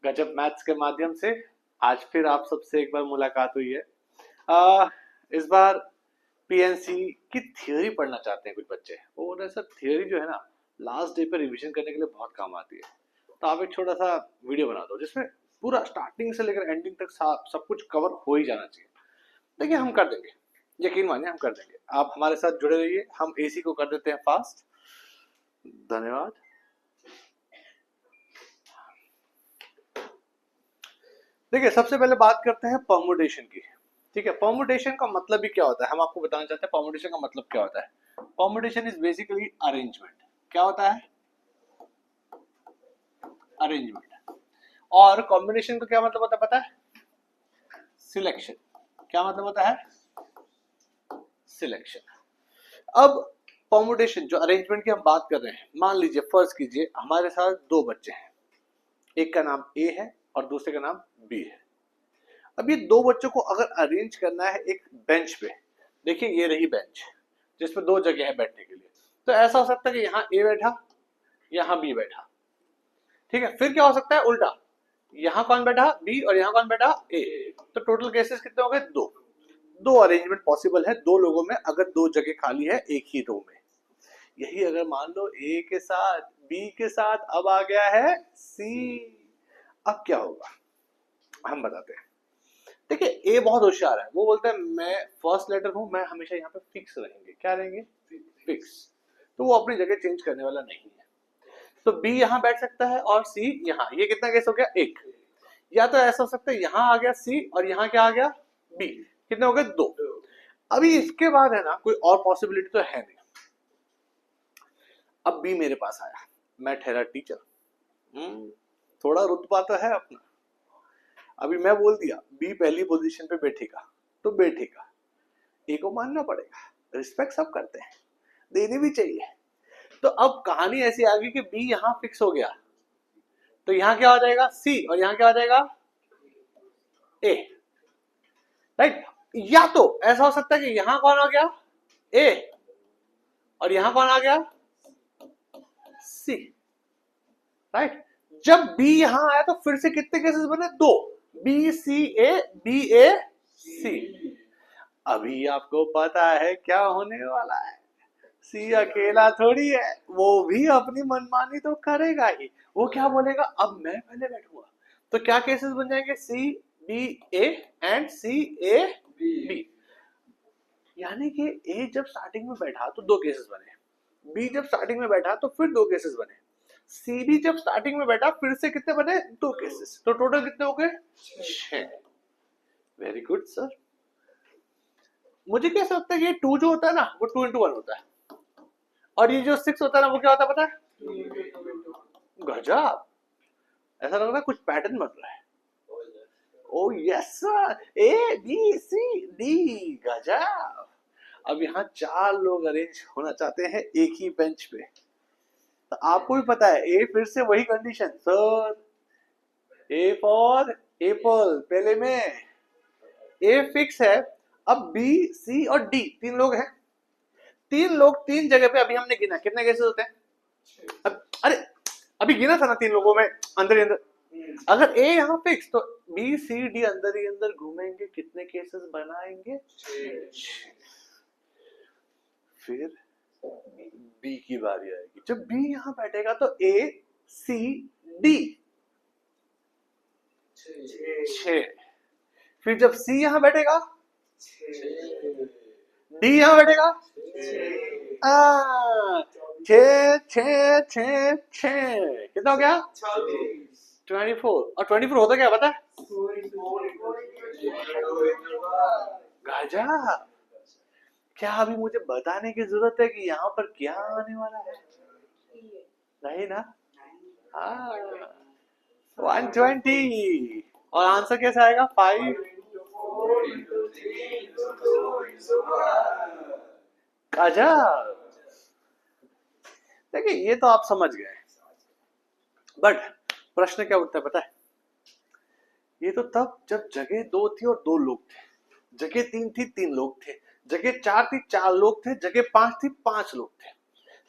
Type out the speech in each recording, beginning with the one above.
गजब मैथ्स के माध्यम से आज फिर आप सबसे एक बार मुलाकात हुई है। आ, इस बार पीएनसी की थियोरी पढ़ना चाहते हैं कुछ बच्चे। वो बोल रहे हैं सर थियोरी जो है ना लास्ट डे पे रिवीजन करने के लिए बहुत काम आती है, तो आप एक छोटा सा वीडियो बना दो जिसमें पूरा स्टार्टिंग से लेकर एंडिंग तक सब कुछ कवर हो ही जाना चाहिए। देखिए हम कर देंगे, यकीन मानिए हम कर देंगे। आप हमारे साथ जुड़े रहिए, हम एसी को कर देते हैं फास्ट। धन्यवाद। देखिए सबसे पहले बात करते हैं परमुटेशन की। ठीक है, परमुटेशन का मतलब भी क्या होता है हम आपको बताना चाहते हैं। परमुटेशन का मतलब क्या होता है? Permutation is basically arrangement. क्या होता है? अरेंजमेंट। और कॉम्बिनेशन का क्या मतलब होता है पता है? सिलेक्शन। क्या मतलब होता है? सिलेक्शन। अब परमुटेशन जो अरेंजमेंट की हम बात कर रहे हैं, मान लीजिए फर्ज कीजिए हमारे साथ दो बच्चे हैं, एक का नाम ए है और दूसरे का नाम बी है। अब ये दो बच्चों को अगर अरेंज करना है एक बेंच पे, देखिए ये रही बेंच जिसमें दो जगह है बैठने के लिए, तो ऐसा हो सकता है कि यहाँ ए बैठा, यहाँ बी बैठा। ठीक है, फिर क्या हो सकता है उल्टा, यहाँ कौन बैठा बी और यहाँ कौन बैठा ए। तो टोटल केसेस कितने हो गए? दो। दो अरेंजमेंट पॉसिबल है दो लोगों में अगर दो जगह खाली है एक ही रो में। यही अगर मान लो ए के साथ बी के साथ अब आ गया है सी, अब क्या होगा हम बताते हैं। देखिए ए बहुत होशियार है, वो बोलता है मैं फर्स्ट लेटर हूं, मैं हमेशा यहाँ पे फिक्स रहेंगे। क्या रहेंगे? फिक्स। तो वो अपनी जगह चेंज करने वाला नहीं है। तो बी यहाँ बैठ सकता है और सी यहाँ। ये कितना केस हो गया? एक। या तो ऐसा हो सकता है यहाँ आ गया सी और यहाँ क्या आ गया? बी। कितने हो गए? दो। अभी इसके बाद है ना कोई और पॉसिबिलिटी तो है नहीं। अब बी मेरे पास आया, मैं ठहरा टीचर, थोड़ा रुतबा तो है अपना। अभी मैं बोल दिया बी पहली पोजीशन पे बैठेगा तो बैठेगा, ए को मानना पड़ेगा। रिस्पेक्ट सब करते हैं, देनी भी चाहिए। तो अब कहानी ऐसी आ गई कि बी यहाँ फिक्स हो गया, तो यहाँ क्या हो जाएगा? सी और यहाँ क्या हो जाएगा? ए। राइट। या तो ऐसा हो सकता है कि यहाँ कौन आ गया? ए और यहाँ कौन आ गया? सी। राइट। जब बी यहाँ आया तो फिर से कितने केसेस बने? दो। बी सी ए, बी ए सी। अभी आपको पता है क्या होने वाला है। सी अकेला थोड़ी है, वो भी अपनी मनमानी तो करेगा ही। वो क्या बोलेगा? अब मैं पहले बैठूंगा। तो क्या केसेस बन जाएंगे? C B A and C A B. यानी कि ए जब स्टार्टिंग में बैठा तो दो केसेस बने, बी जब स्टार्टिंग में बैठा तो फिर दो केसेस बने, सी भी जब स्टार्टिंग में बैठा फिर से कितने बने? दो केसेस। तो टोटल कितने हो गए? 6। Very good sir. मुझे कैसा लगता है ये 2 जो होता है ना वो 2 into 1 होता है, और ये जो 6 होता है ना वो क्या होता है पता है? गजब। ऐसा लग रहा है कुछ पैटर्न बन रहा है। Oh yes sir, A B C D. गजब। अब यहाँ 4 लोग अरेंज होना चाहते हैं एक ही बेंच पे। तो आपको भी पता है ए फिर से वही condition sir, A for Apple पहले में ए फिक्स है। अब बी सी और डी 3 लोग हैं, 3 लोग 3 जगह पे। अभी हमने गिना कितने केसेस होते हैं? अरे अभी गिना था ना 3 लोगों में अंदर ही अंदर। अगर ए यहाँ फिक्स तो बी सी डी अंदर ही अंदर घूमेंगे, कितने केसेस बनाएंगे? 6। फिर बी की बारी आएगी, जब बी यहाँ बैठेगा तो ए सी डी 6। फिर जब सी यहाँ बैठेगा, डी यहाँ बैठेगा, 6 6 6 6 कितना हो गया? 24। और 24 होता क्या पता है? गजब। क्या अभी मुझे बताने की जरूरत है कि यहाँ पर क्या आने वाला है? नहीं ना? हाँ 120। और आंसर कैसे आएगा? 5 गजब। देखिए ये तो आप समझ गए, बट प्रश्न क्या उठता है पता है? ये तो तब जब जगह 2 थी और 2 लोग थे, जगह 3 थी 3 लोग थे, जगह 4 थी 4 लोग थे, जगह 5 थी 5 लोग थे।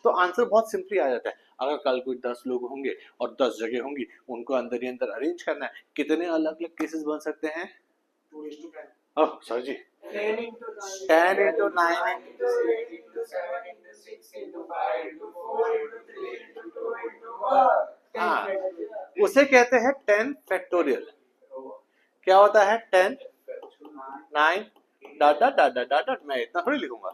तो आंसर बहुत सिंपली आ जाता है। अगर कल कोई 10 लोग होंगे और 10 जगह होंगी, उनको अंदर ही अंदर अरेंज करना है, कितने अलग अलग केसेस बन सकते हैं? 2:10. ओह सर जी, 10 into 9. 10 into 9 into 8 into 7 into 6 into 5 into 4 into 3 into 2 into 1. हाँ, उसे कहते हैं 10 फैक्टोरियल। क्या होता है 10 9 dot dot dot dot dot, मैं इतना थोड़ी लिखूंगा,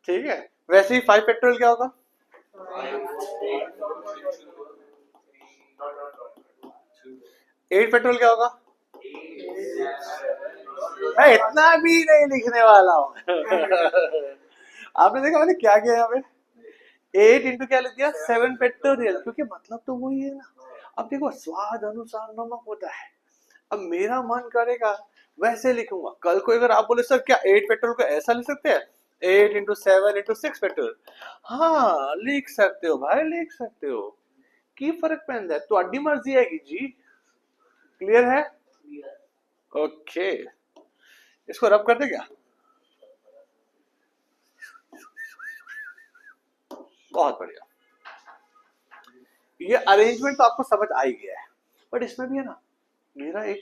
ठीक है। वैसे ही 5 फैक्टोरियल क्या होगा? 8 फैक्टोरियल क्या होगा? मैं इतना भी नहीं लिखने वाला हूँ। आपने देखा मैंने क्या किया यहाँ पे? 8 इंटू क्या लिख दिया? 7 फैक्टोरियल, क्योंकि मतलब तो वही है ना। अब देखो स्वाद अनुसार नमक होता है। अब मेरा मन करेगा वैसे लिखूंगा। कल को अगर आप बोले सर क्या 8 फैक्टोरियल को ऐसा लिख सकते हैं? 8 इंटू 7 इंटू 6 फैक्टोरियल, हाँ लिख सकते हो भाई, लिख सकते हो। की फर्क पैंदा है, तो अड्डी मर्जी आएगी जी। क्लियर है? ओके, इसको रब करते क्या? बहुत बढ़िया। ये अरेंजमेंट तो आपको समझ आ ही गया है, बट इसमें भी है ना मेरा एक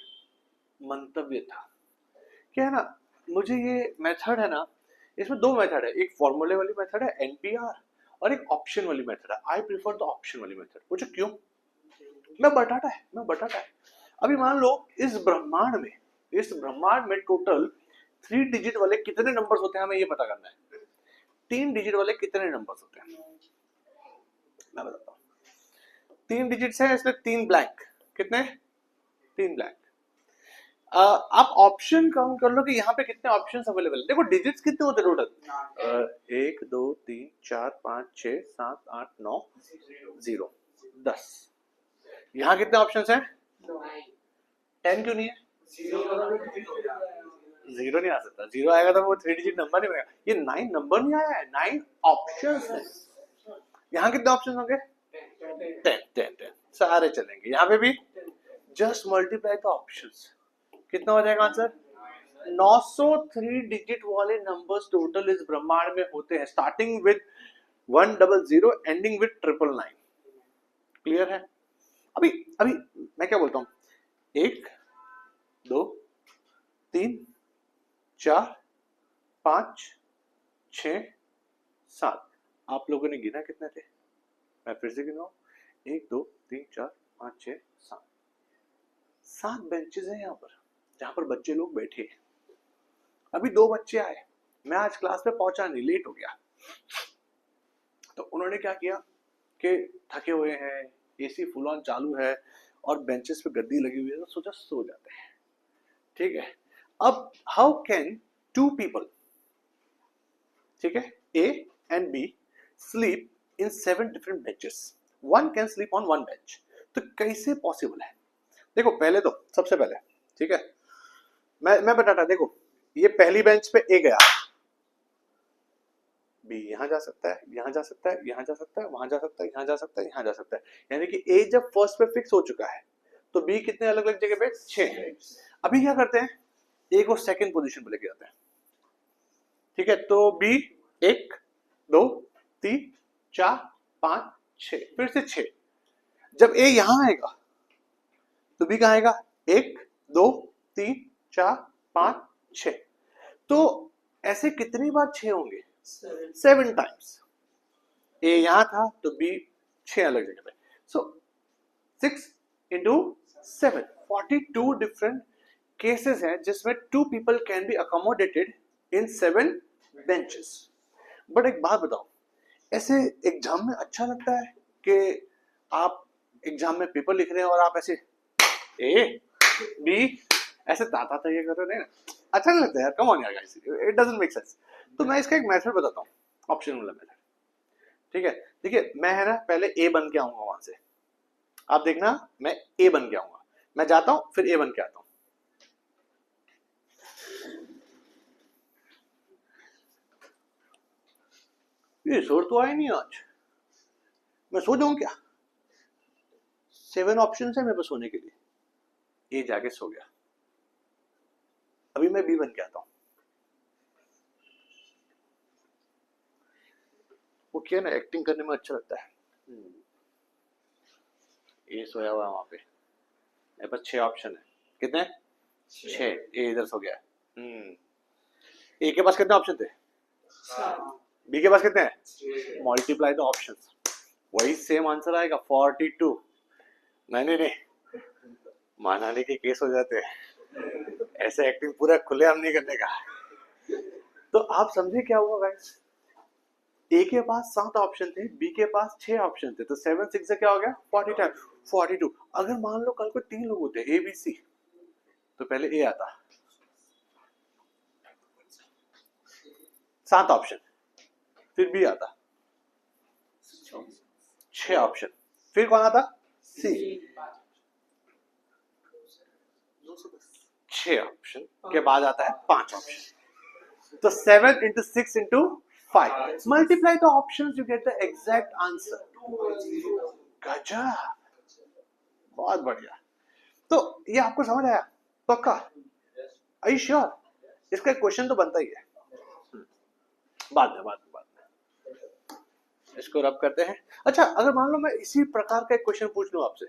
मंतव्य था। क्या है ना, मुझे ये मेथड है ना, इसमें दो मेथड है, एक फॉर्मूले वाली मेथड है एनपीआर और एक ऑप्शन वाली मेथड है। आई प्रीफर द ऑप्शन वाली मेथड। पूछो क्यों? मैं बटाटा है। अभी मान लो इस ब्रह्मांड में टोटल 3 डिजिट वाले कितने नंबर्स होते हैं, हमें ये पता करना है। 3 डिजिट वाले कितने नंबर्स होते हैं मैं बताता हूँ। 3 डिजिट्स हैं, इसमें 3 ब्लैंक। कितने? 3 ब्लैंक। आप ऑप्शन काउंट कर लो कि यहाँ पे कितने ऑप्शंस अवेलेबल है। देखो डिजिट्स कितने होते हैं टोटल? 1 2 3 4 5 6 7 8 9 0 10। यहाँ कितने ऑप्शंस हैं? 10 क्यों नहीं है? 0 नहीं आ सकता। 0 आएगा तो वो 3 डिजिट नंबर नहीं बनेगा। ये 9 नंबर नहीं आया है, 9 ऑप्शंस है। यहाँ कितने ऑप्शन होंगे? 10 सारे चलेंगे। यहाँ पे भी जस्ट मल्टीप्लाई द ऑप्शंस। कितना हो जाएगा आंसर? 903 डिजिट वाले नंबर्स टोटल इस ब्रह्मांड में होते हैं, starting with 100 ending with 999। Clear है? अभी अभी मैं क्या बोलता हूँ, 1 2 3 4 5 6 7। आप लोगों ने गिना कितने थे? मैं फिर से गिनाऊं, 1 2 3 4 5 6 7। 7 बेंचेस हैं यहाँ पर, जहां पर बच्चे लोग बैठे हैं। अभी 2 बच्चे आए, मैं आज क्लास में पहुंचा नहीं, लेट हो गया। तो उन्होंने क्या किया कि थके हुए हैं, एसी फुल ऑन चालू है और बेंचेस पे गद्दी लगी हुई है, तो सोचा सो जाते हैं। ठीक है, अब हाउ कैन 2 पीपल, ठीक है, A and B sleep in 7 different benches, one can sleep on one bench. तो कैसे पॉसिबल है? देखो पहले तो सबसे पहले, ठीक है, मैं बताता। देखो ये पहली बेंच पे ए गया, बी यहाँ जा सकता है, यहाँ जा सकता है, यहाँ जा सकता है, वहां जा सकता है, यहाँ जा सकता है, यहाँ जा सकता है। यानी कि ए जब फर्स्ट पे फिक्स हो चुका है तो बी कितने अलग अलग जगह पे? 6। अभी क्या करते हैं, ए को सेकंड पोजीशन पे लेके जाते हैं। ठीक है, तो बी 1 2 3 4 5 6, फिर से 6। जब ए यहां आएगा तो बी कहां आएगा? 1 2 3 4 5 6। तो ऐसे कितनी बार 6 होंगे? 7 टाइम्स। ए यहां था तो बी 6 अलग जगह पे। सो 6 इंटू 7, 42 डिफरेंट केसेस हैं जिसमें 2 people can be accommodated in 7 benches. But एक बात बताओ, ऐसे एग्जाम में अच्छा लगता है कि आप एग्जाम में पेपर लिख रहे हैं और आप ऐसे ए बी ऐसे ताता ये कर रहे हैं? अच्छा नहीं लगता यार, कम ऑन यार guys, it doesn't make sense. तो मैं इसका एक मेथड बताता हूँ, ऑप्शन वाला मेथड। ठीक है, देखिए मैं है ना पहले ए बन के आऊंगा वहां से, आप देखना मैं ए बन के आऊंगा, मैं जाता हूं फिर ए बन के आता हूं। ये शोर तो आया नहीं आज, मैं सो जाऊं क्या? 7 ऑप्शन है मेरे पास सोने के लिए, ए जाके सो गया। अभी मैं बी बन के आता हूं। वो क्या ना एक्टिंग करने में अच्छा लगता है। ये सोया हुआ है वहां पे, मेरे पास 6 ऑप्शन है। कितने? 6। ए इधर सो गया है। ए के पास कितने ऑप्शन थे? बी के पास कितने हैं? मल्टीप्लाई द ऑप्शंस, वही सेम आंसर आएगा 42। नहीं, मानाने के केस हो जाते हैं, ऐसे एक्टिंग पूरा खुलेआम नहीं करने का। तो आप समझे क्या हुआ गाइस? ए के पास 7 ऑप्शन थे, बी के पास 6 ऑप्शन थे, तो 7 6 से क्या हो गया? 42। अगर मान लो कल को 3 लोग होते ए बी सी, तो पहले ए आता, 7 ऑप्शन, फिर बी आता, 6 ऑप्शन, फिर कौन आता? सी, 6 ऑप्शन के बाद आता है 5 ऑप्शन। तो 7 into 6 into 5, multiply the options, you get the exact answer। गजब, बहुत बढ़िया। तो ये आपको समझ आया पक्का? Are you sure? इसका एक क्वेश्चन तो बनता ही है, बाद में इसको रब करते हैं। अच्छा, अगर मान लो मैं इसी प्रकार का एक क्वेश्चन पूछ लूं आपसे,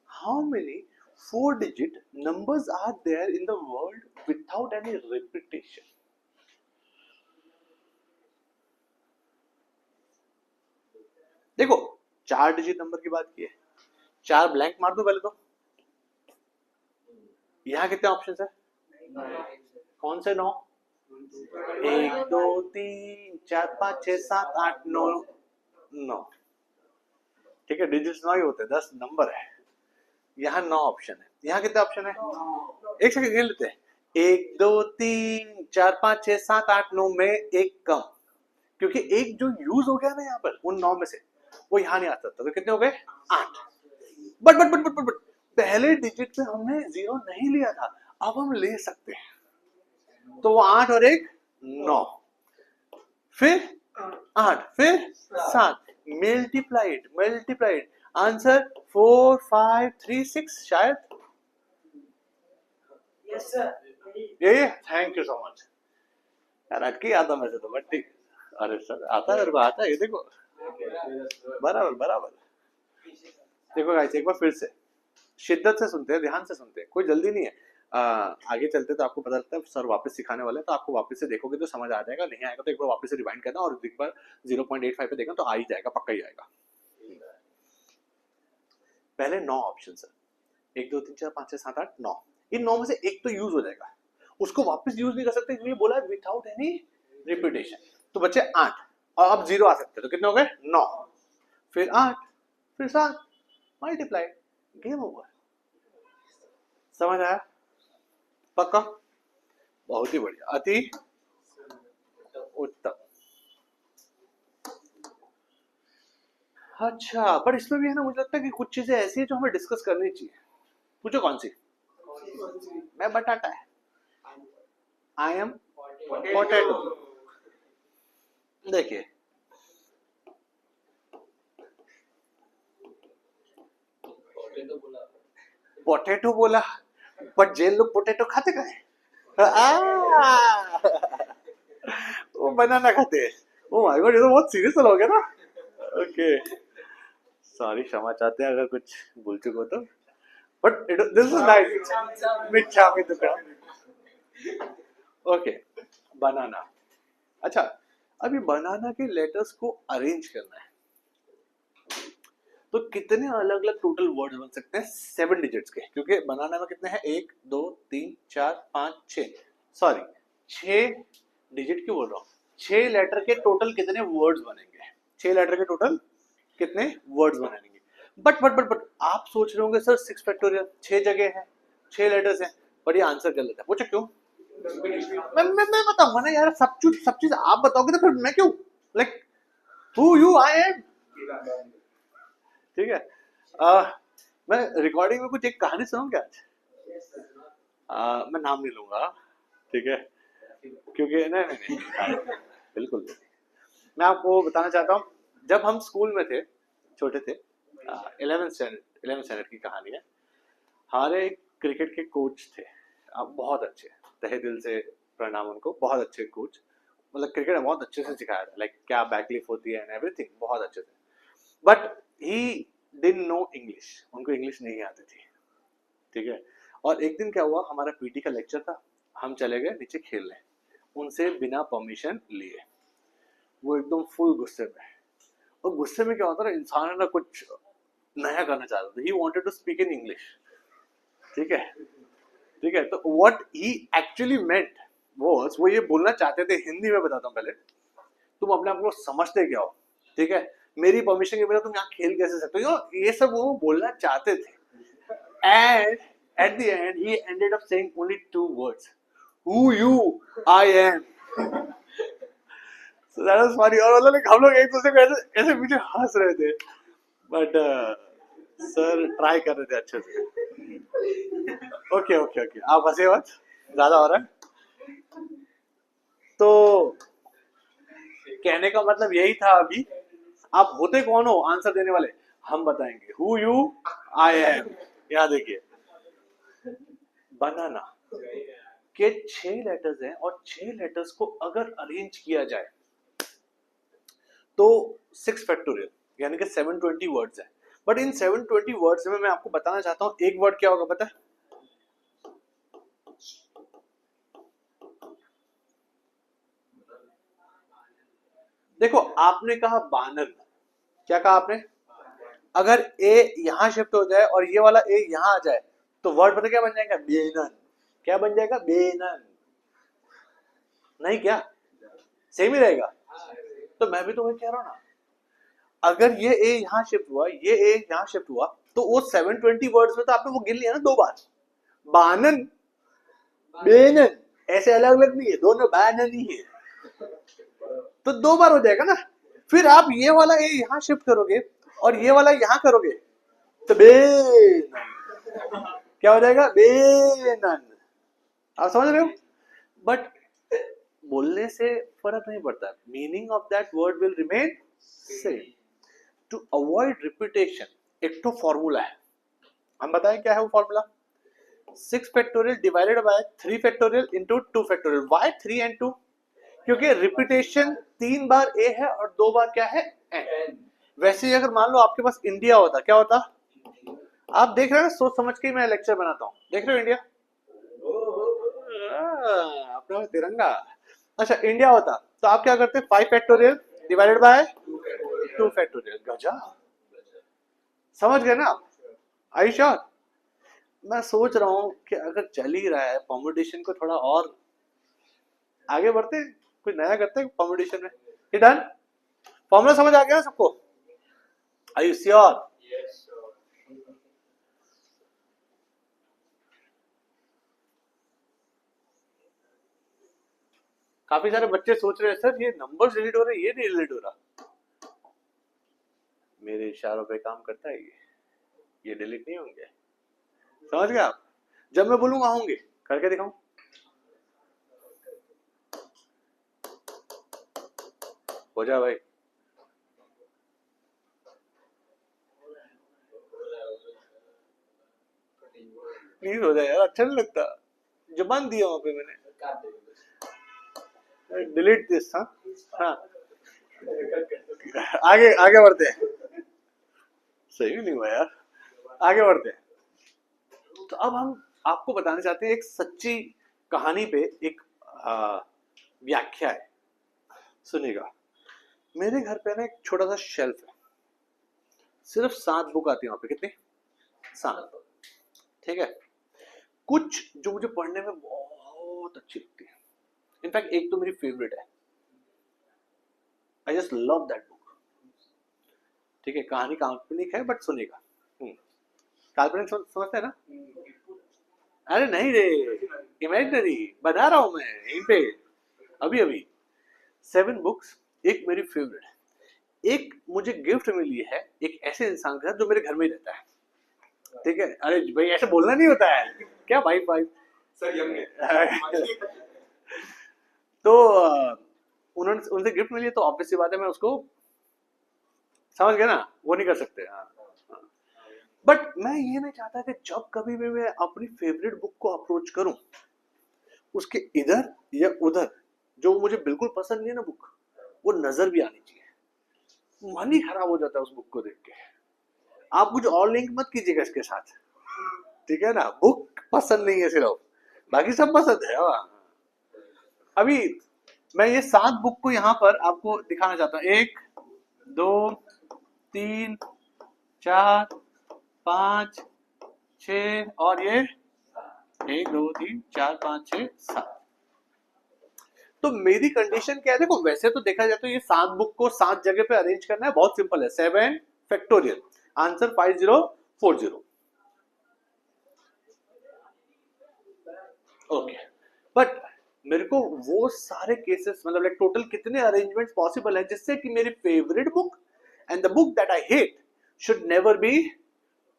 how many 4 digit numbers are there in the world without any repetition? देखो 4 डिजिट नंबर की बात की है, 4 ब्लैंक मार दो पहले तो। यहाँ कितने ऑप्शन है? कौन से 9? 1 2 3 4 5 6 7 8 9। ठीक है, डिजिट्स 9 ही होते हैं, 10 नंबर है। यहाँ 9 ऑप्शन है। यहाँ कितने ऑप्शन है? एक सेकंड गिन लेते हैं। 1 2 3 4 5 6 7 8 9 में एक कम, क्योंकि एक जो यूज हो गया ना यहाँ पर उन 9 में से, वो यहाँ नहीं आ सकता। तो कितने हो गए? 8। बट पहले डिजिट पे हमने 0 नहीं लिया था, अब हम ले सकते हैं। तो वो 8 और 1 9, फिर 8, फिर 7, मल्टीप्लाइड आंसर 4 5 3 6 शायद। यस सर, ये थैंक यू सो मच यार, अटकी आता मेरे से तो, बट ठीक। अरे सर आता है, मेरे को आता है, ये देखो बराबर। देखो गाइस, एक बार फिर से शिद्दत से सुनते हैं, ध्यान से सुनते हैं, कोई जल्दी नहीं है। आगे चलते तो आपको पता लगता है सर वापस सिखाने वाले हैं, तो आपको वापस से देखोगे तो समझ आ जाएगा, नहीं आएगा तो एक बार वापस से रिवाइंड करना, और एक बार 0.85 पे देखना तो आ ही जाएगा, पक्का ही आएगा। पहले 9 ऑप्शन है, 1 2 3 4 5 6 7 8 9। इन 9 में से एक तो यूज हो जाएगा, उसको वापस यूज नहीं कर सकते, इसलिए बोला विदाउट एनी रिपीटेशन। तो बच्चे 8, और अब 0 आ सकते हैं, तो कितने हो गए? 9, फिर 8, फिर 7, मल्टीप्लाई, गेम ओवर। समझ आया? पक्का? बहुत ही बढ़िया, अति उत्तम। अच्छा, पर इसमें भी है ना, मुझे लगता है कि कुछ चीजें ऐसी है जो हमें डिस्कस करनी चाहिए। पूछो कौन सी? मैं बटाटा है, आई एम पोटैटो। देखिए, पोटैटो बोला, बट जेल लोग पोटैटो खाते का है? वो बनाना खाते हैं। ओ माय गॉड, ये तो बहुत सीरियस हो गया ना। ओके, सॉरी, क्षमा चाहते हैं अगर कुछ भूल चुके हो तो, बट दिस इज नाइस। मिठा में दुका। ओके, बनाना। अच्छा, अभी बनाना के लेटर्स को अरेंज करना है, तो कितने अलग अलग टोटल वर्ड्स बन सकते हैं 7 डिजिट्स के? क्योंकि बनाना में कितने हैं? 1 2 3 4 5 6, सॉरी 6 डिजिट क्यों बोल रहा हूँ, 6 लेटर के टोटल कितने वर्ड्स बनेंगे? 6 लेटर के टोटल कितने वर्ड्स बनेंगे? बट आप सोच रहे होंगे सर 6 फैक्टोरियल, 6 जगह है, 6 लेटर्स हैं, पर ये आंसर कर लेता है। पूछो क्यों? मैं बताऊंगा ना यार, सब चीज आप बताओगे तो फिर मैं क्यों, like who you I am. ठीक है, मैं रिकॉर्डिंग में कुछ एक कहानी सुनाऊं क्या आज? मैं नाम नहीं लूंगा, ठीक है, क्योंकि नहीं बिल्कुल नहीं। मैं आपको बताना चाहता हूँ, जब हम स्कूल में थे, छोटे थे, 11th स्टैंडर्ड की कहानी है। हमारे एक क्रिकेट के कोच थे, बहुत अच्छे, तहे दिल से प्रणाम उनको, बहुत अच्छे कोच। मतलब क्रिकेट में बहुत अच्छे से सिखाया था, लाइक क्या बैकलिफ्ट होती है एंड एवरीथिंग, बहुत अच्छे से। But he didn't know English, उनको इंग्लिश नहीं आती थी, ठीक है। और एक दिन क्या हुआ, हमारा पीटी का लेक्चर था, हम चले गए नीचे खेलने, उनसे बिना परमिशन लिए। वो एकदम फुल गुस्से में, और गुस्से में क्या होता है ना, इंसान है ना कुछ नया करना चाहता था, he wanted to speak in English, ठीक है, ठीक है। तो what he actually meant was, वो ये बोलना चाहते थे, हिंदी में बताता हूँ पहले, तुम अपने आप को समझते क्या हो, ठीक है, मेरी परमिशन के बिना तुम यहाँ खेल कैसे सकते हो, ये सब वो बोलना चाहते थे। And at the and he ended up saying only 2 words, who you, I am. So that was funny, और मतलब हम लोग एक दूसरे को ऐसे ऐसे पीछे हंस रहे थे, बट सर ट्राई कर रहे थे अच्छे से। ओके ओके ओके, आप हंसे मत, ज्यादा हो रहा है। तो कहने का मतलब यही था, अभी आप होते कौन हो आंसर देने वाले, हम बताएंगे, हु यू, आई एम। यहाँ देखिए, बनाना के 6 लेटर्स हैं, और 6 लेटर्स को अगर अरेंज किया जाए तो 6 फैक्टोरियल यानी कि 720 वर्ड्स है। बट इन 720 वर्ड्स में मैं आपको बताना चाहता हूं, एक वर्ड क्या होगा पता है? देखो, आपने कहा बानन, क्या कहा आपने? अगर ए यहां शिफ्ट हो जाए और ये वाला ए यहां आ जाए तो वर्ड पता क्या बन जाएगा? बेनन। क्या बन जाएगा? बेनन। नहीं क्या सेम ही रहेगा? तो मैं भी तो वही कह रहा हूं ना, अगर ये ए यहां शिफ्ट हुआ, ये ए यहां शिफ्ट हुआ, तो वो 720 वर्ड्स में तो आपने वो गिन लिया ना 2 बार, बानन बेनन, ऐसे अलग अलग नहीं है, दोनों बानन ही है, तो 2 बार हो जाएगा ना। फिर आप ये वाला ए यहां शिफ्ट करोगे और ये वाला यहां करोगे तो बेनन, क्या हो जाएगा? बेनन। आप समझ रहे हो? बट बोलने से फर्क नहीं पड़ता, meaning of that word will remain same. To avoid repetition एक तो फॉर्मूला है, हम बताएं क्या है वो formula? 6 factorial divided by 3 factorial into 2 factorial. Why 3 and 2? क्योंकि रिपीटेशन 3 बार ए है और 2 बार क्या है? एन। वैसे ही अगर मान लो आपके पास इंडिया होता, क्या होता? आप देख रहे हो, सोच समझ के मैं लेक्चर बनाता हूँ, देख रहे हो इंडिया, अपना तिरंगा। अच्छा, इंडिया होता तो आप क्या करते? 5 फैक्टोरियल डिवाइडेड बाय 2 फैक्टोरियल। गजा, समझ गए ना? I sure? मैं सोच रहा हूँ कि अगर चल ही रहा है कॉम्पिटिशन को थोड़ा और आगे बढ़ते हैं, कुछ नया करते हैं कॉम्पिटिशन में। ये डन? फॉर्मूला समझ आ गया सबको? आई यू श्योर? काफी सारे बच्चे सोच रहे हैं सर ये नंबर्स डिलीट हो रहे हैं, ये नहीं डिलीट हो रहा। मेरे इशारों पे काम करता है ये डिलीट नहीं होंगे, समझ गए आप? जब मैं बोलूंगा होंगे, करके दिखाऊं? हो जा भाई, प्लीज हो जाए यार, अच्छा नहीं लगता, जुबान दिया वहां पे मैंने, डिलीट दिस। हाँ हाँ, आगे आगे बढ़ते हैं, सही नहीं हुआ यार, आगे बढ़ते हैं। तो अब हम आपको बताना चाहते हैं एक सच्ची कहानी पे एक व्याख्या है, सुनिएगा। मेरे घर पे ना एक छोटा सा शेल्फ है, सिर्फ 7 बुक आती है वहां पे। कितनी? 7, ठीक है। कुछ जो मुझे पढ़ने में बहुत अच्छी लगती है, इनफैक्ट एक तो मेरी फेवरेट है, I just love that book, ठीक है। कहानी काल्पनिक है बट सुनिएगा। काल्पनिक समझते हैं ना? अरे नहीं रे, इमेजिनरी बता रहा हूं मैं यहीं पे, अभी अभी 7 बुक्स, एक मेरी फेवरेट है, एक मुझे गिफ्ट मिली है एक ऐसे इंसान का जो मेरे घर में ही रहता है, ठीक है। अरे भाई ऐसे बोलना नहीं होता है क्या भाई? भाई सर यंग तो उन्होंने उनसे गिफ्ट मिली है, तो ऑब्वियस सी बात है मैं उसको, समझ गए ना, वो नहीं कर सकते। हाँ, बट मैं ये नहीं चाहता कि जब कभी भी मैं अपनी फेवरेट बुक को अप्रोच करूं, उसके इधर या उधर जो मुझे बिल्कुल पसंद नहीं है ना बुक, वो नजर भी आनी चाहिए। मन ही खराब हो जाता है उस बुक को देख के। आप कुछ और लिंक मत कीजिएगा इसके साथ, ठीक है ना। बुक पसंद नहीं है सिर्फ, बाकी सब पसंद है। हाँ। अभी मैं ये 7 बुक को यहाँ पर आपको दिखाना चाहता हूँ। 1 2 3 4 5 6 और ये 1 2 3 4 5 6 7। तो मेरी कंडीशन क्या है, देखो वैसे तो देखा जाए तो ये 7 बुक को 7 जगह पे अरेंज करना है, बहुत सिंपल है। 7 फैक्टोरियल, आंसर 5040। ओके, बट मेरे को वो सारे केसेस मतलब लाइक टोटल कितने अरेंजमेंट्स पॉसिबल है जिससे कि मेरी favourite book and the book that I hate should never be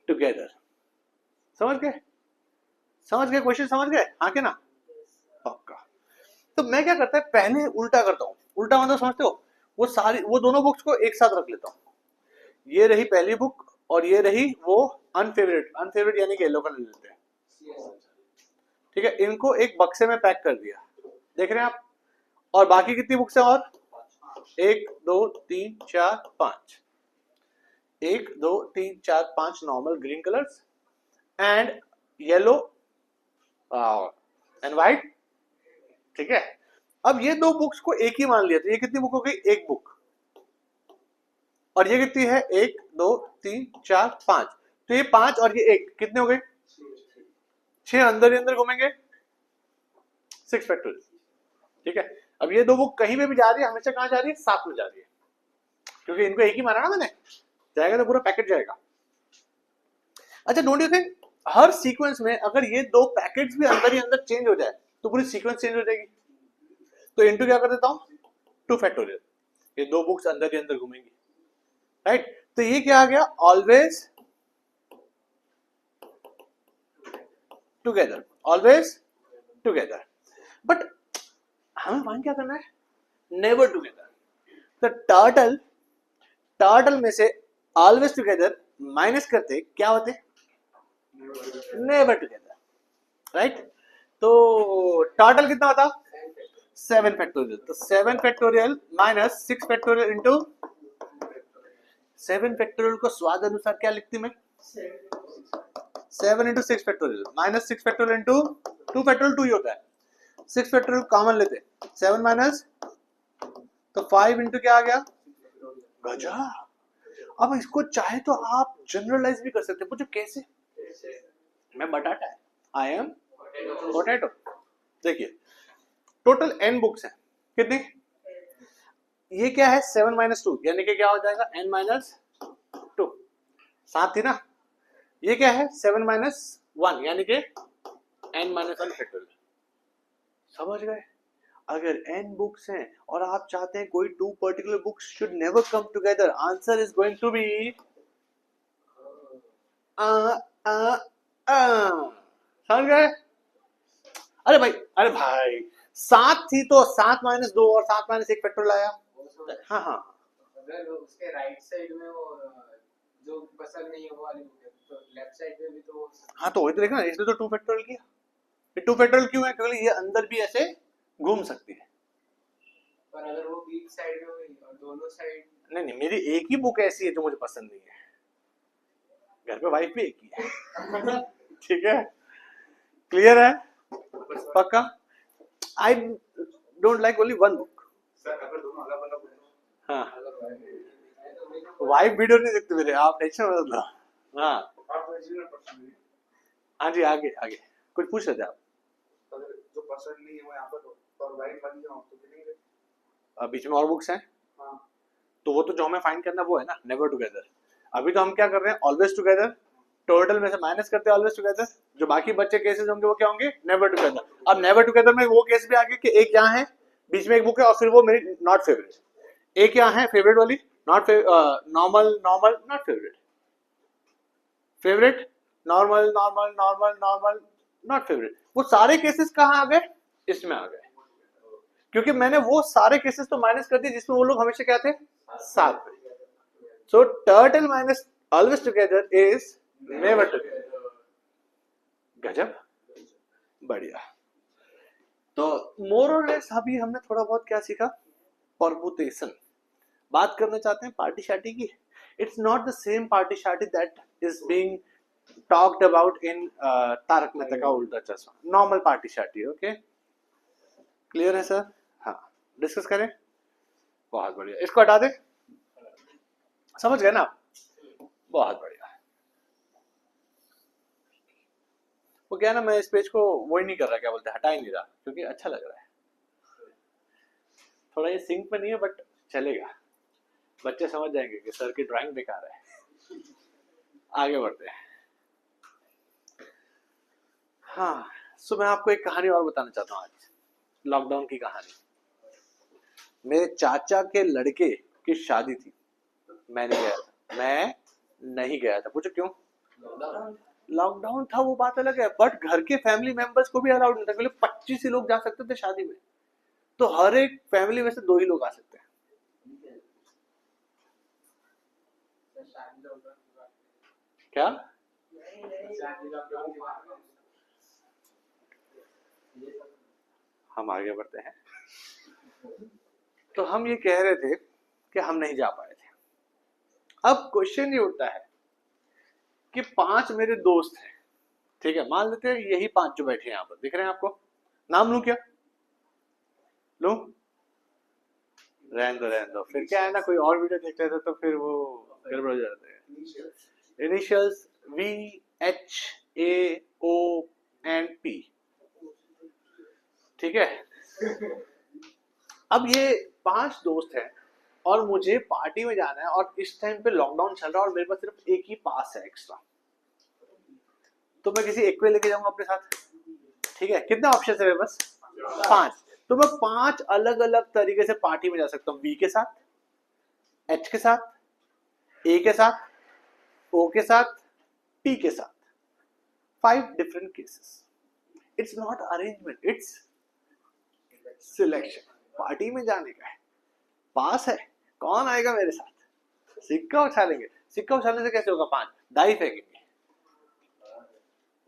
together. समझ गए? समझ गए? क्वेश्चन समझ गए? हाँ के ना? पक्का। तो मैं क्या करता है, पहले उल्टा करता हूँ। उल्टा मतलब समझते हो, वो दोनों बुक्स को एक साथ रख लेता हूँ। ये रही पहली बुक और ये रही वो अनफेवरेट यानी कि येलो कलर लेते हैं, ठीक है। इनको एक बक्से में पैक कर दिया, देख रहे हैं आप। और बाकी कितनी बुक्स है? और 1 2 3 4 5, 1 2 3 4 5 normal green colours and yellow and white, ठीक है। अब ये 2 बुक्स को एक ही मान लिया, तो ये कितनी बुक हो गई? 1 बुक। और ये कितनी है? 1 2 3 4 5, तो ये 5 और ये 1 कितने हो गए? 6 अंदर ही अंदर घूमेंगे, 6 फैक्टोरियल, ठीक है। अब ये 2 बुक कहीं पे भी जा रही है, हमेशा कहां जा रही है? साथ में जा रही है, क्योंकि इनको एक ही माना ना मैंने। जाएगा तो पूरा पैकेट जाएगा। अच्छा, don't you think her sequence में अगर ये 2 पैकेट्स भी अंदर ही अंदर चेंज हो जाए तो पूरी सीक्वेंस चेंज हो जाएगी। तो इनटू क्या कर देता हूं? 2 फैक्टोरियल, ये 2 बुक्स अंदर ही अंदर घूमेंगी, राइट। तो ये क्या आ गया? Always together, always together. But हमें मान क्या करना है? Never together. तो टर्टल में से ऑलवेज टुगेदर माइनस करते क्या होते? Never together, right. तो टर्टल कितना होता? 7 फैक्टोरियल। तो 7 factorial minus 6 factorial into 7 factorial को स्वाद अनुसार क्या लिखती मैं? 7 into 6 factorial minus 6 factorial into 2 factorial 2 ही होता है। 6 फैक्टोरियल कॉमन लेते, 7 माइनस, तो 5 इंटू क्या आ गया? गजब। अब इसको चाहे तो आप जनरलाइज भी कर सकते हैं। पूछो कैसे? मैं बटाटा है, आई एम पोटैटो। देखिए टोटल n बुक्स हैं, कितनी? ये क्या है? 7 माइनस 2 यानी कि क्या हो जाएगा? n माइनस 2, 7 थी ना। ये क्या है? 7 माइनस 1 यानी कि n माइनस 1 फैक्टोरियल। समझ गए? अगर n बुक्स हैं और आप चाहते हैं कोई 2 particular books should never come together, answer is going to be समझ गए? अरे भाई 7 थी तो 7 माइनस 2 और 7 माइनस 1 फैक्टोरियल आया। हाँ हाँ, अगर उसके राइट साइड में वो जो पसंद नहीं है वो वाली बुक है, तो लेफ्ट साइड में भी तो हाँ तो वही तो देखा ना, इसने तो 2 फैक्टोरियल किया। ये 2 फैक्टोरियल क्यों है? क्योंकि ये अंदर भी ऐसे घूम सकती है। पर अगर वो बीच साइड में हुई और दोनों साइड नहीं, मेरी एक ही बुक ऐसी है जो मुझे पसंद नहीं है, घर पे वाइफ भी एक ही है। ठीक है, क्लियर है? पक्का? I don't like only 1 book. Sir अगर दोनों अलग अलग हाँ, वाइफ वीडियो नहीं देखते मेरे, आप टेंशन मत लो। हाँ आप इसीलिए पसंद नहीं, हाँ जी, आगे आगे कुछ पूछ रहे थे आप? अगर जो पसंद नहीं है वो यहाँ पर और वाइट बन जाओ तो कितने? बीच में और बुक्स हैं, हाँ तो वो तो जो हमें फाइंड करना वो है ना, नेवर टुगेदर। अभी तो हम क्या कर रहे हैं? Always together. टोटल में से माइनस करते हैं ऑलवेज टुगेदर, जो बाकी बच्चे केसेस होंगे वो क्या होंगे? Never together. अब नेवर टुगेदर में वो केस भी आ गया कि एक यहाँ है, बीच में एक बुक है और फिर वो मेरी नॉट फेवरेट। एक यहाँ है फेवरेट वाली, not normal normal not favourite, favourite normal normal normal normal not favourite. वो सारे केसेस कहाँ आ गए? इसमें आ गए, क्योंकि मैंने वो सारे केसेस तो माइनस कर दिए जिसमें वो लोग हमेशा क्या थे? साथ में। So turtle minus always together is never together. गजब, बढ़िया। तो मोर और लेस अभी हमने थोड़ा बहुत क्या सीखा, परमुटेशन। बात करना चाहते हैं पार्टी शार्टी की। It's not the same party शार्टी that is being talked about in Taarak Mehta Ka Ooltah Chashmah. Normal party शार्टी, ओके क्लियर है सर? हाँ डिस्कस करें, बहुत बढ़िया, इसको हटा दे, समझ गए ना आप? बहुत बढ़िया। वो क्या है ना, मैं इस पेज को वो ही नहीं कर रहा, क्या बोलते हैं, हटा ही नहीं रहा, क्योंकि अच्छा लग रहा है। थोड़ा ये सिंक में नहीं है बट चलेगा, बच्चे समझ जाएंगे कि सर की ड्राइंग बेकार है। आगे बढ़ते हैं। हाँ सो मैं आपको एक कहानी और बताना चाहता हूँ आज, लॉकडाउन की कहानी। मेरे चाचा के लड़के की शादी थी, मैं नहीं गया था, मैं नहीं गया था। पूछो क्यों? लॉकडाउन था, वो बात अलग है, बट घर के फैमिली मेंबर्स को भी अलाउड नहीं था, क्योंकि 25 ही लोग जा सकते थे शादी में, तो हर एक फैमिली में से 2 ही लोग आ सकते हैं। क्या? हम आगे बढ़ते हैं। तो हम ये कह रहे थे कि हम नहीं जा पाए थे। अब क्वेश्चन ये उठता है कि 5 मेरे दोस्त हैं, ठीक है, मान लेते हैं यही 5 जो बैठे हैं यहाँ पर, दिख रहे हैं आपको? नाम लूं क्या? लूं? रहने दो, फिर क्या है ना, कोई और वीडियो देखते थे तो फिर वो गड़बड़ हो जाते हैं। इनिशियल्स VHAONP, ठीक है। अब ये 5 दोस्त हैं और मुझे पार्टी में जाना है, और इस टाइम पे लॉकडाउन चल रहा है और मेरे पास सिर्फ एक ही पास है एक्स्ट्रा, तो मैं किसी एक को लेके जाऊंगा अपने साथ, ठीक है। कितने ऑप्शन है मेरे पास? 5। तो मैं 5 अलग अलग तरीके से पार्टी में जा सकता हूँ, V के साथ, H के साथ, A के साथ, O के साथ, P के साथ। 5 different cases. It's not arrangement, it's selection. Party में जाने का है, पास है, कौन आएगा मेरे साथ? सिक्का उछालेंगे। सिक्का उछालने से कैसे होगा? 5 डाई फेंकेंगे,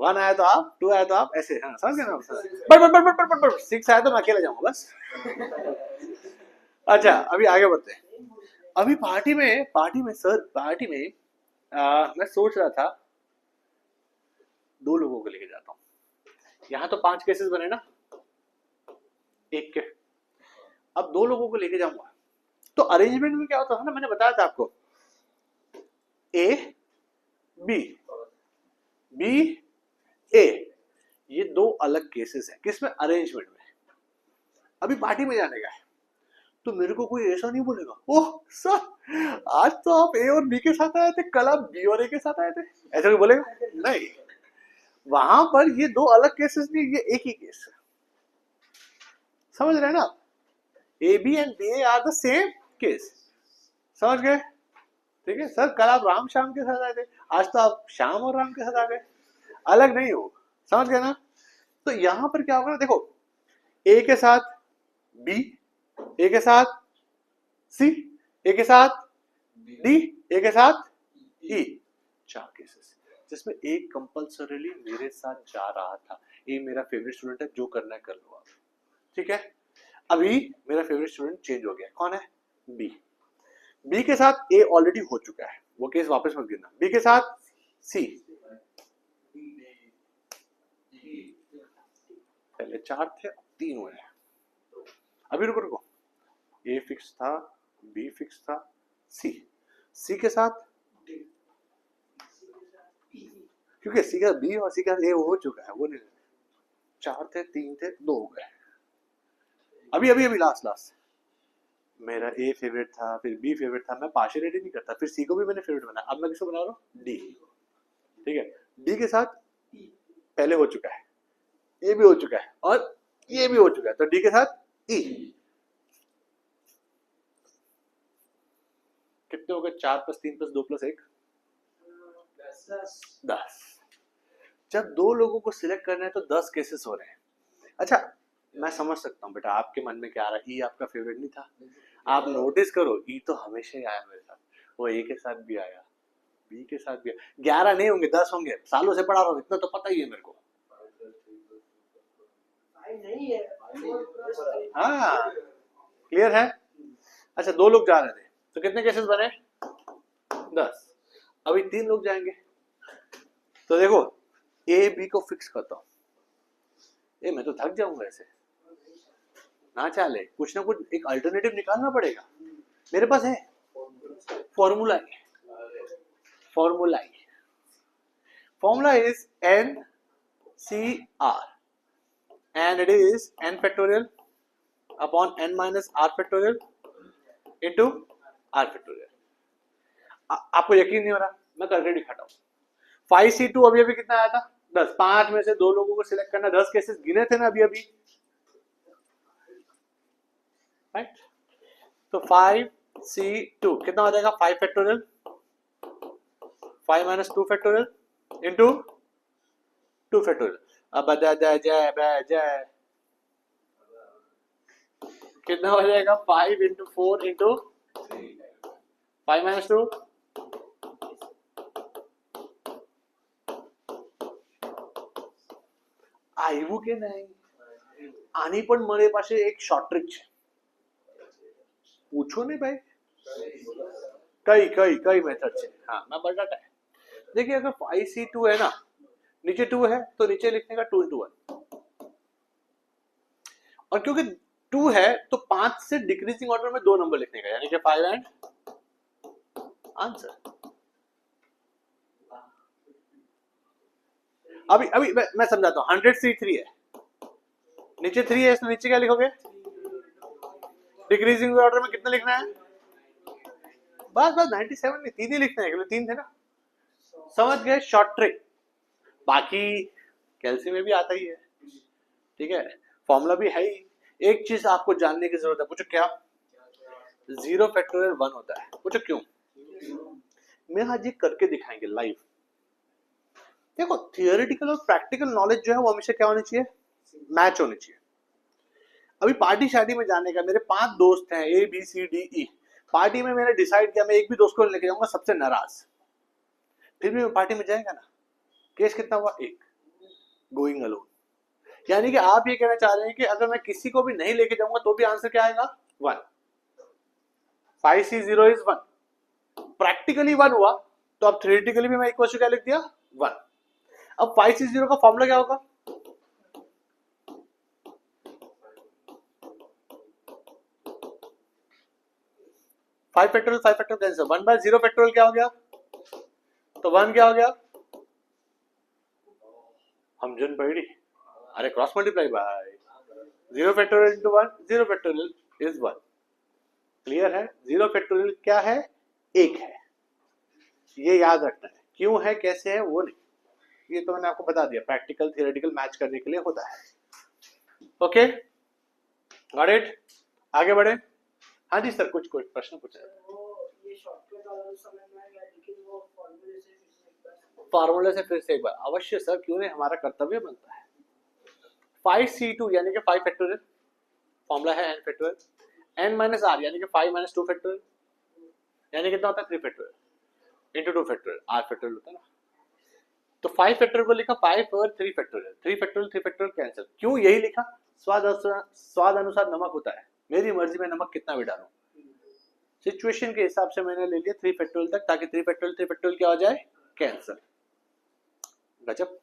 1 आया तो आप, 2 आया तो आप, ऐसे। हाँ समझ गए ना? बट 6 आया तो मैं अकेले जाऊंगा बस। अच्छा अभी आगे बढ़ते हैं। अभी पार्टी में सर, पार्टी में मैं सोच रहा था 2 लोगों को लेके जाता हूँ। यहाँ तो 5 केसेस बने ना, एक के। अब 2 लोगों को लेके जाऊंगा, तो अरेंजमेंट में क्या होता था ना, मैंने बताया था आपको, A B B A, ये 2 अलग केसेस हैं। किसमें? अरेंजमेंट में। अभी पार्टी में जाने का है, तो मेरे को कोई ऐसा नहीं बोलेगा, ओह सर आज तो आप A और B के साथ आए थे, कल आप B और A के साथ आए थे, ऐसा कोई बोलेगा? नहीं। वहां पर ये 2 अलग केसेस नहीं, ये एक ही केस है। समझ रहे हैं ना? A B and B are the same case. समझ गए? ठीक है सर, कल आप राम श्याम के साथ आए थे, आज तो आप श्याम और राम के साथ आ गए, अलग नहीं हो। समझ गए ना? तो यहां पर क्या होगा ना, देखो, A के साथ B, A के साथ C, A के साथ D, A के साथ E, 4 केसेस, जिसमें एक कंपल्सरीली मेरे साथ जा रहा था। ए मेरा फेवरेट स्टूडेंट है, जो करना है कर लो आप, ठीक है। अभी मेरा फेवरेट स्टूडेंट चेंज हो गया, कौन है? B। B के साथ A ऑलरेडी हो चुका है, वो केस वापस मत गिनना। B के साथ C, पहले 4 थे, 3 हुए हैं। अभी रुको, A फिक्स था, B फिक्स था, C के साथ, क्योंकि C का B और C का A हो चुका है, वो नहीं, 4 थे, 3 थे, 2 हो गए। अभी लास्ट मेरा A फेवरेट था, फिर B फेवरेट था, मैं पार्शियलिटी नहीं करता, फिर C को भी मैंने फेवरेट बनाया, अब मैं किसको बना रहा हूँ? D, ठीक है। D के साथ पहले हो चुका है, ये भी हो चुका है और ये भी हो चुका है, तो D के साथ E। कितने हो गए? 4 + 3 + 2 + 1, 10। जब 2 लोगों को सिलेक्ट करना है तो 10 केसेस हो रहे हैं। अच्छा मैं समझ सकता हूँ बेटा, आपके मन में क्या आ रहा है, ई आपका फेवरेट नहीं था। आप नोटिस करो, ई तो हमेशा ही आया मेरे साथ, वो ए के साथ भी आया, बी के साथ भी आया। 11 नहीं होंगे, 10 होंगे, सालों से पढ़ा रहा हूँ, इतना तो पता ही है मेरे को। नहीं है। हाँ क्लियर है। अच्छा 2 लोग जा रहे थे तो कितने केसेस बने 10। अभी 3 लोग जाएंगे तो देखो ए बी को फिक्स करता हूं। ए मैं तो थक जाऊंगा ऐसे ना चाले कुछ ना कुछ एक अल्टरनेटिव निकालना पड़ेगा। मेरे पास है formula is NCR and it is n factorial upon n minus r factorial into r factorial। आपको यकीन नहीं हो रहा मैं करके दिखाता हूँ। 5C2 अभी अभी कितना आया था 10। 5 में से 2 लोगों को सिलेक्ट करना। 10 केसेस गिने थे ना अभी अभी राइट। तो 5C2 कितना हो जाएगा 5 factorial 5 minus 2 factorial into 2 factorial. अब जय कितना हो जाएगा 5 इंटू 4 इंटू 5 माइनस 2 આવ્યું કે નહીં આની પણ મારી પાસે એક શોર્ટ ટ્રિક છે પૂછો ને ભાઈ कई मेथड से। हाँ मैं बताता है। देखिए अगर 5C2 है ना नीचे 2 है तो नीचे लिखने का 2 into 1 और क्योंकि 2 है तो 5 से डिक्रीजिंग ऑर्डर में 2 नंबर लिखने का यानी कि 5 एंड आंसर। अभी मैं समझाता हूँ 100C3 है नीचे 3 है इसमें नीचे क्या लिखोगे डिक्रीजिंग ऑर्डर में कितना लिखना है बस 97 नहीं 3 ही लिखना है क्योंकि 3 थे ना। समझ गए शॉर्ट ट्रिक। बाकी कैल्सी में भी आता ही है ठीक है फॉर्मूला भी है ही। एक चीज आपको जानने की जरूरत है पूछो क्या 0 फैक्टोरियल 1 होता है पूछो क्यों। मैं आज ये करके दिखाएंगे लाइव। देखो थियोरेटिकल और प्रैक्टिकल नॉलेज जो है वो हमेशा क्या होनी चाहिए मैच होनी चाहिए। अभी पार्टी शादी में जाने का मेरे 5 दोस्त हैं ABCDE। पार्टी में मैंने डिसाइड किया मैं एक भी दोस्त को लेके जाऊंगा सबसे नाराज फिर भी मैं पार्टी में जाएगा ना। केस कितना हुआ 1 गोइंग अलोन। यानी कि आप ये कहना चाह रहे हैं कि अगर मैं किसी को भी नहीं लेके जाऊंगा तो भी आंसर क्या आएगा 1। 5C0 is 1 प्रैक्टिकली 1 हुआ तो अब थ्योरेटिकली भी मैं इक्वल टू क्या लिख दिया 1। अब 5C0 का फॉर्मूला क्या होगा 5 फैक्टोरियल कैंसिल 1 बाय 0 फैक्टोरियल क्या हो गया तो 1 क्या हो गया हम जन पढ़ी अरे cross multiply by 0 factorial into 1 0 factorial is 1। Clear है 0 फैक्टोरियल क्या है 1 है ये याद रखना है। क्यों है कैसे है वो नहीं ये तो मैंने आपको बता दिया प्रैक्टिकल थियोरेटिकल मैच करने के लिए होता है। ओके गॉट इट आगे बढ़े। हाँ जी सर कुछ प्रश्न पूछा ये शॉर्टकट वाला समझ में आ गया लेकिन वो फार्मूले से फिर से एक बार अवश्य सर क्यों नहीं हमारा कर्तव्य बनता है। 5C2 यानी कि 5 फैक्टोरियल फॉर्मूला है n factorial n minus r यानी कि 5 माइनस 2 फैक्टोरियल यानी कितना होता है 3 factorial into 2 factorial r factorial होता है ना। तो 5 फैक्टोरियल को लिखा 5 और 3 फैक्टोरियल 3 फैक्टोरियल कैंसिल। क्यों यही लिखा स्वाद अनुसार नमक होता है मेरी मर्जी में नमक कितना भी डालूं सिचुएशन के हिसाब से मैंने ले लिया 3 फैक्टोरियल तक ताकि 3 फैक्टोरियल क्या हो जाए कैंसिल। गजब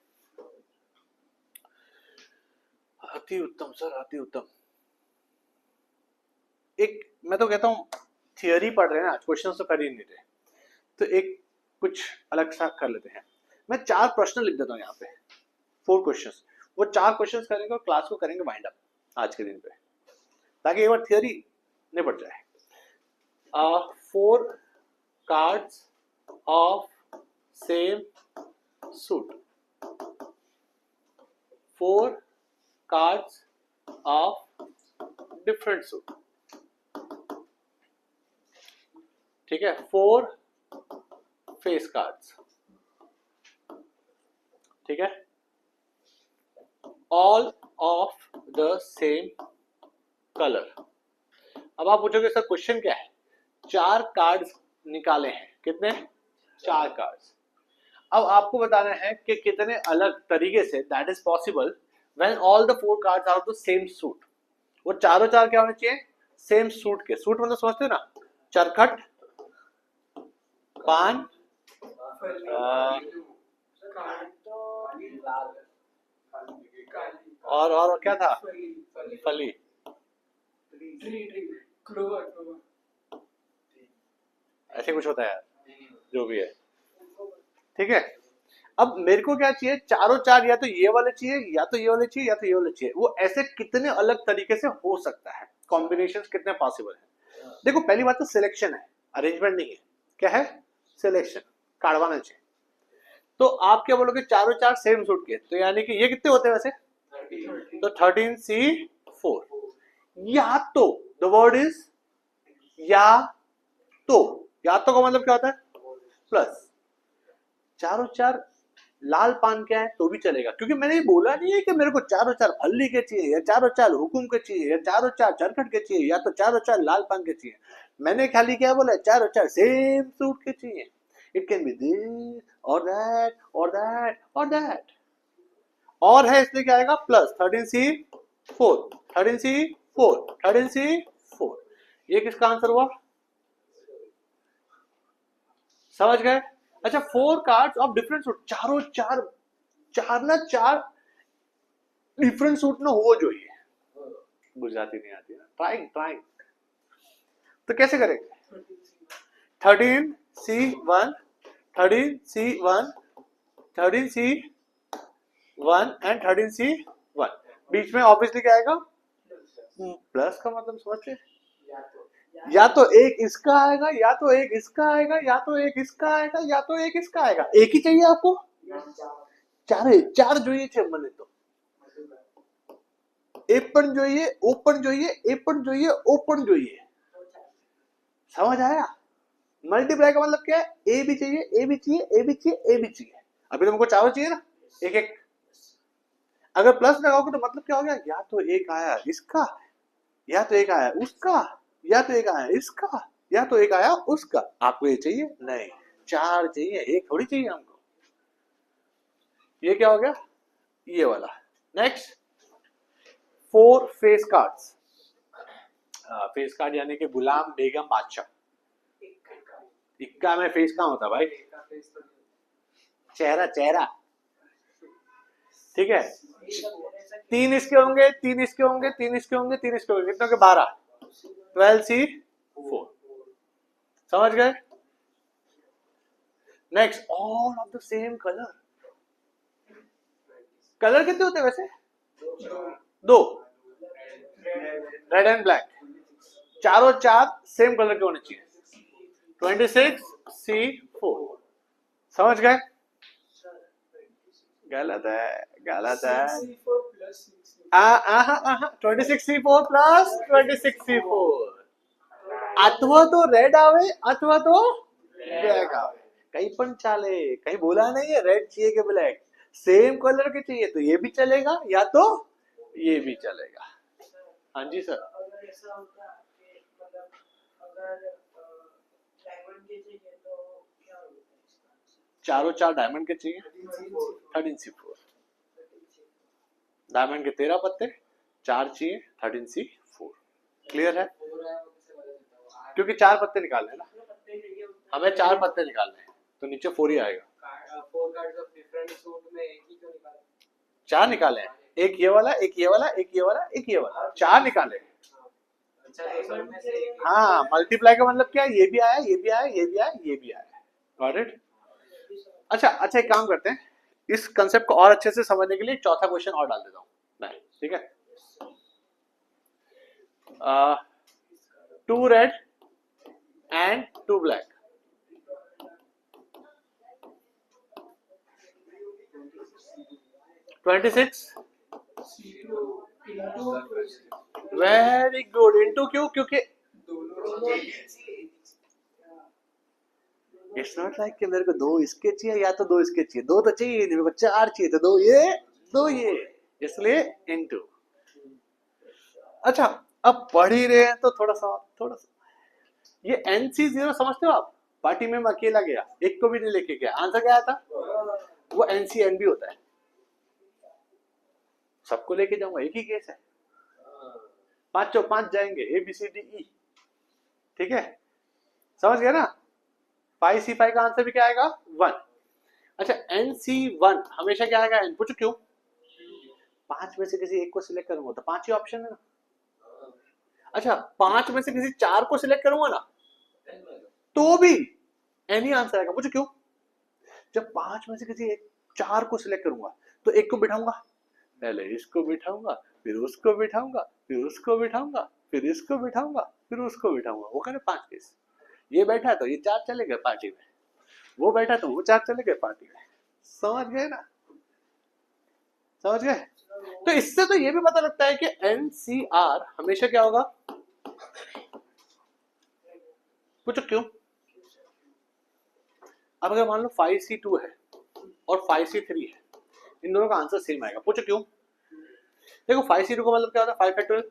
अति उत्तम सर अति उत्तम। एक मैं तो कहता हूं थियरी पढ़ रहे हैं आज क्वेश्चन तो कर ही नहीं रहे तो एक कुछ अलग सा कर लेते हैं। मैं 4 प्रश्न लिख देता हूं यहाँ पे 4 क्वेश्चंस वो 4 क्वेश्चंस करेंगे और क्लास को करेंगे वाइंड अप आज के दिन पे ताकि एक बार थियरी निपट जाए। 4 cards of same suit 4 cards of different suit ठीक है 4 face cards ठीक है all of the same color। अब आप पूछोगे सर क्वेश्चन क्या है 4 कार्ड्स निकाले हैं कितने 4 कार्ड्स। अब आपको बताना है कि कितने अलग तरीके से that is possible when all the 4 cards are of the same suit, वो चारों चार क्या होने चाहिए, सेम सूट के। सूट मतलब समझते हो ना, चरखट, पान, और क्या था, फली, ऐसे कुछ होता है यार, जो भी है, ठीक है। अब मेरे को क्या चाहिए, चारों चार या तो ये वाले चाहिए, या तो ये वाले चाहिए, या तो ये वाले चाहिए। वो ऐसे कितने अलग तरीके से हो सकता है, कॉम्बिनेशंस कितने पॉसिबल है। देखो पहली बात तो सिलेक्शन है, अरेंजमेंट नहीं है। क्या है, सिलेक्शन, काढ़वाना चाहिए। तो आप क्या बोलोगे, चारों चार सेम सूट के, तो यानी कि ये कितने होते हैं वैसे, तो 13C4। या तो द वर्ड इज या तो का मतलब क्या होता है, प्लस। चारों चार लाल पान क्या है तो भी चलेगा, क्योंकि मैंने ये बोला नहीं है कि मेरे को चारों चार फल्ली के चाहिए, या चारों चार हुकुम के चाहिए, या चारों चार चरखट के चाहिए, या तो चारों चार लाल पान के चाहिए। मैंने खाली क्या बोला, चारों चार सेम सूट के चाहिए। इट कैन बी दिस और दैट और दैट और दैट, और है इसलिए क्या आएगा, प्लस 13C4 13C4 13C4। ये किसका आंसर हुआ, समझ गए। अच्छा, 4 कार्ड्स ऑफ डिफरेंट सूट, चारों चार चार डिफरेंट सूट ना हो जो ये, गुजराती नहीं आती ना, ट्राइंग। तो कैसे करेंगे, 13C1 13C1 13C1 and 13C1, बीच में ऑब्वियसली क्या आएगा, प्लस का मतलब समझते, या तो एक इसका आएगा, या तो एक इसका आएगा, या तो एक इसका आएगा, या तो एक इसका आएगा। एक ही चाहिए आपको, चार જોઈએ છે મને તો, એ પણ જોઈએ, ओ પણ જોઈએ, ए પણ જોઈએ, ओ પણ જોઈએ। समझ आया, मल्टीप्लाई का मतलब क्या है, ए भी चाहिए, ए भी चाहिए, ए भी चाहिए, ए भी चाहिए। अभी तुमको चारों चाहिए ना, एक एक। अगर प्लस लगाओगे तो मतलब क्या हो गया, या तो एक आया इसका, या तो एक आया उसका, या तो एक आया इसका, या तो एक आया उसका। आपको ये चाहिए नहीं, चार चाहिए, एक थोड़ी चाहिए हमको। ये क्या हो गया, ये वाला। Next, 4 face cards. Face card यानी कि गुलाम, बेगम, बादशाह। इक्का में फेस कहाँ होता भाई, चेहरा, ठीक है। 3 इसके होंगे, 3 इसके होंगे, 3 इसके होंगे, 3 इसके होंगे, कितने के 12, 12C4। समझ गए। Next, all of the same colour. Colour कितने होते हैं वैसे, 2, रेड एंड ब्लैक। चारों चार सेम कलर के होने चाहिए, 26C4। समझ गए, गलत है 26C4 प्लस 26C4। अथवा तो रेड आवे, अथवा तो ब्लैक आवे, कहीं पण चाले। कहीं बोला नहीं है रेड चाहिए कि ब्लैक, सेम कलर के चाहिए तो ये भी चलेगा, या तो ये भी चलेगा। हाँ जी सर। अगर ऐसा होता कि मतलब अगर डायमंड के चाहिए तो क्या होता है इसका आंसर? चारों चार डायमंड के चाहिए, 13C4। डायमंड के 13 पत्ते, 4 चाहिए, 13C4। क्लियर है, क्योंकि 4 पत्ते निकालने हैं ना, हमें 4 पत्ते निकालने हैं, तो नीचे 4 ही आएगा। 4 कार्ड्स ऑफ डिफरेंट सूट में एक ही क्यों निकाला, 4 निकाले हैं, एक ये वाला, एक ये वाला, एक ये वाला, एक ये वाला, 4 निकाले। अच्छा तो सब में से एक हाँ, मल्टीप्लाई का मतलब क्या है, ये भी आया, ये भी आया, ये भी आया, ये भी आया। Got it. अच्छा एक काम करते हैं, इस कंसेप्ट को और अच्छे से समझने के लिए चौथा क्वेश्चन और डाल देता हूँ मैं, ठीक है। 2 red and 2 black. Very good. Into क्यों, क्योंकि इट्स नॉट लाइक कि मेरे को 2 इसके चाहिए या तो 2 इसके चाहिए, 2 तो चाहिए, मेरे को 4 चाहिए तो 2 ये 2 ये, इसलिए इंटू। अच्छा, अब पढ़ ही रहे हैं तो थोड़ा सा ये NC0 समझते हो आप, पार्टी में मैं अकेला गया, एक को भी नहीं लेके गया, आंसर क्या आया था, वो NCNB होता है। सबको लेके जाऊंगा, एक ही केस है, पांचों पांच जाएंगे, ए बी सी डी ई, ठीक है, समझ गए ना। 5C5 का आंसर भी क्या आएगा 1। अच्छा NC1 हमेशा क्या आएगा, पूछो क्यों, 5 में से किसी एक को सिलेक्ट करूंगा तो 5 ही ऑप्शन है ना। अच्छा 5 में से किसी 4 को सिलेक्ट करूंगा ना तो भी एनी आंसर आएगा, पूछो क्यों। जब 5 में से किसी एक 4 को सिलेक्ट करूंगा तो एक को बिठाऊंगा, पहले इसको बिठाऊंगा, फिर उसको बिठाऊंगा, फिर उसको बिठाऊंगा, फिर इसको बिठाऊंगा, फिर उसको बिठाऊंगा, वो कहने 5 केस। ये बैठा तो ये 4 चले गए पार्टी में, वो बैठा तो वो 4 चले गए पार्टी में, समझ गए ना, समझ गए। तो इससे तो ये भी पता लगता है कि NCR हमेशा क्या होगा, पूछो क्यों। अब अगर मान लो 5C2 है और 5C3 है, इन दोनों का आंसर सेम आएगा, पूछो क्यों। देखो 5C2 का मतलब क्या होता है, 5 फैक्टोरियल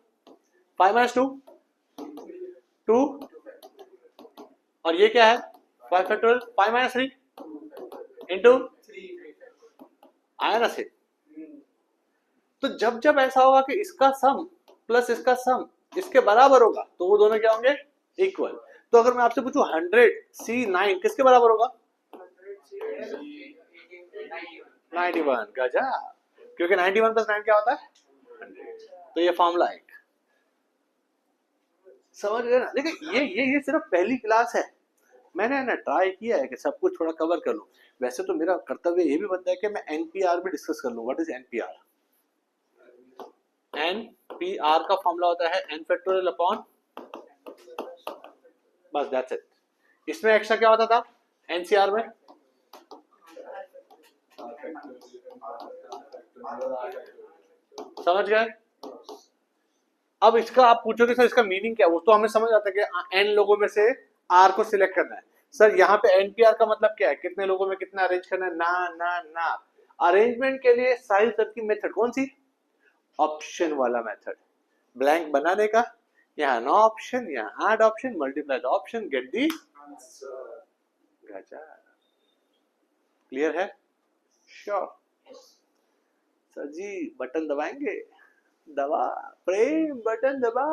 5 माइनस 2 2, और ये क्या है 5 फैक्टोरियल 5 माइनस 3 इंटू, आया ना से। तो जब जब ऐसा होगा कि इसका सम प्लस इसका सम इसके बराबर होगा तो वो दोनों क्या होंगे, इक्वल। तो अगर मैं आपसे पूछूं 100C9 किसके बराबर होगा, 91, गजब, क्योंकि 91 प्लस 9 क्या होता है 100। तो ये फॉर्मूला है, समझ गए ना। देखिए ये सिर्फ पहली क्लास है, मैंने ना ट्राई किया है कि सब कुछ थोड़ा कवर कर लूं। वैसे तो मेरा कर्तव्य ये भी बनता है कि मैं NPR भी डिस्कस कर लूं। What is NPR। NPR का फॉर्मूला होता है n फैक्टोरियल अपॉन, बस दैट्स इट। इसमें एक्स्ट्रा क्या होता था NCR में, समझ गए। अब इसका आप पूछोगे सर इसका मीनिंग क्या है, वो तो हमें समझ आता है कि n लोगों में से R को सिलेक्ट करना है। सर यहाँ पे NPR का मतलब क्या है, कितने लोगों में कितना अरेंज करना है, ना ना ना। अरेंजमेंट के लिए सारी सर की मेथड कौन सी, ऑप्शन वाला मेथड, ब्लैंक बनाने का, यहाँ नो ऑप्शन, यहाँ add option, multiply the option, get the answer. Clear है, श्योर। सर जी बटन दबाएंगे, दबा, प्रेम बटन दबा।